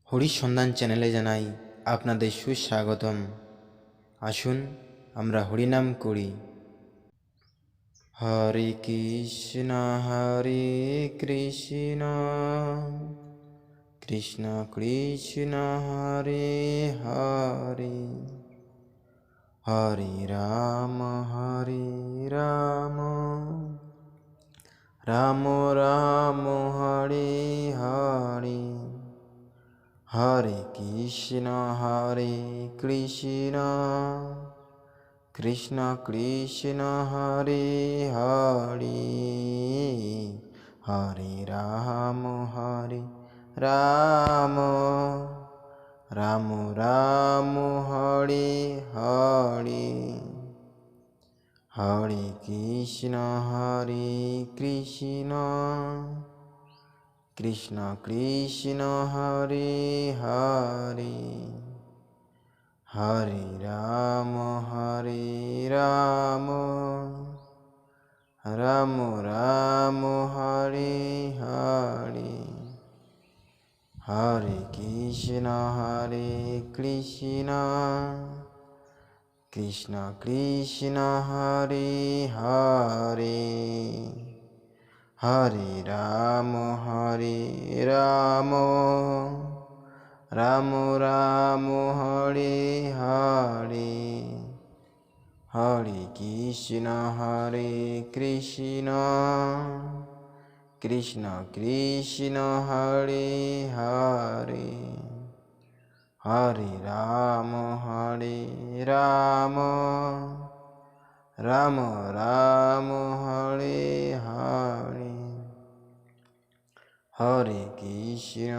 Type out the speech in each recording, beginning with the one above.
হরিসন্ধান চ্যানেলে জানাই আপনাদের সুস্বাগতম। আসুন আমরা হরিনাম করি। হরে কৃষ্ণ কৃষ্ণ কৃষ্ণ হরে হরে, হরে রাম রাম রাম হরে হরে, হরে কৃষ্ণ কৃষ্ণ কৃষ্ণ হরে হরে, হরে রাম রাম রাম হরে হরে, হরে কৃষ্ণ কৃষ্ণ কৃষ্ণ হরে হরে, হরে রাম রাম রাম হরে হরে, হরে কৃষ্ণ কৃষ্ণ কৃষ্ণ হরে হরে, হরে রাম রাম রাম হরে হরে, হরে কৃষ্ণ কৃষ্ণ কৃষ্ণ হরে হরে, হরে রাম রাম রাম হরে হরে, হরে কৃষ্ণ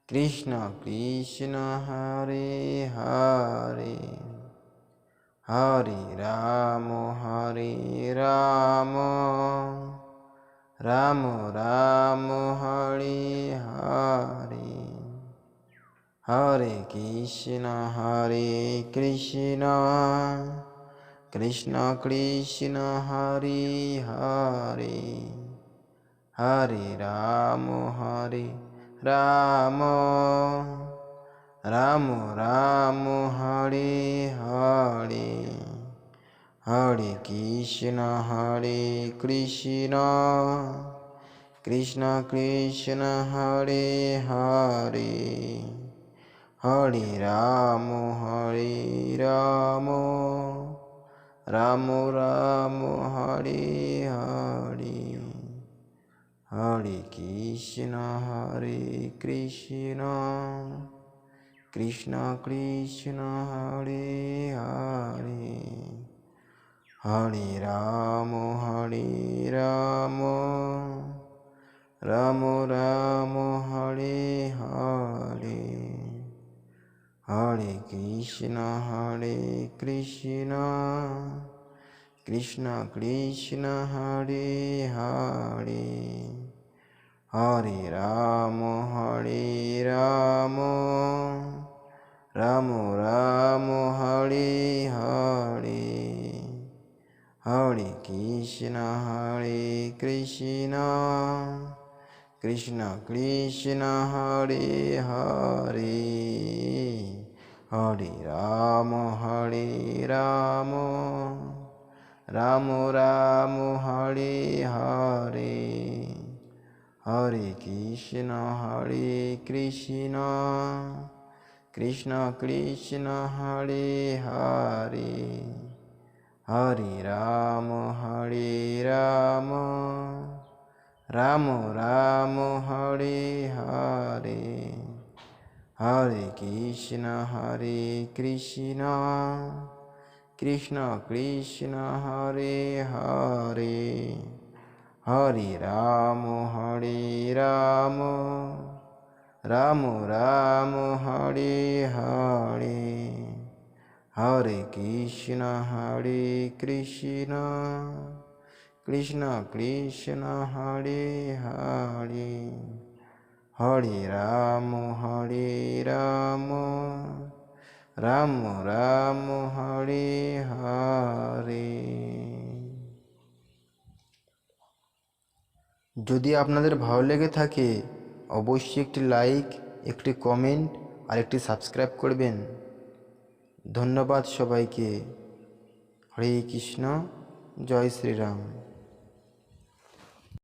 কৃষ্ণ কৃষ্ণ হরে হরে, হরে রাম রাম রাম হরে হরে, হরে কৃষ্ণ কৃষ্ণ কৃষ্ণ হরে হরে, হরে রাম রাম রাম হরে হরে, হরে কৃষ্ণ কৃষ্ণ কৃষ্ণ হরে হরে, হরে রাম রাম রাম হরে হরে, হরে কৃষ্ণ কৃষ্ণ কৃষ্ণ হরে হরে, হরে রাম রাম রাম হরে হরে, হরে কৃষ্ণ কৃষ্ণ কৃষ্ণ হরে হরে, হরে রাম রাম রাম হরে হরে, হরে কৃষ্ণ কৃষ্ণ কৃষ্ণ হরে হরে, হরে রাম রাম রাম হরে হরে, হরে কৃষ্ণ কৃষ্ণ কৃষ্ণ হরে হরে, হরে রাম রাম রাম হরে হরে, হরে কৃষ্ণ কৃষ্ণ কৃষ্ণ হরে হরে, হরে রাম রাম রাম হরে হরে, হরে কৃষ্ণ কৃষ্ণ কৃষ্ণ হরে হরে, হরে রাম রাম রাম হরে হরে। যদি আপনাদের ভালো লেগে থাকে অবশ্যই একটি লাইক, একটি কমেন্ট আর একটি সাবস্ক্রাইব করবেন। ধন্যবাদ সবাইকে। হরে কৃষ্ণ, জয় শ্রীরাম।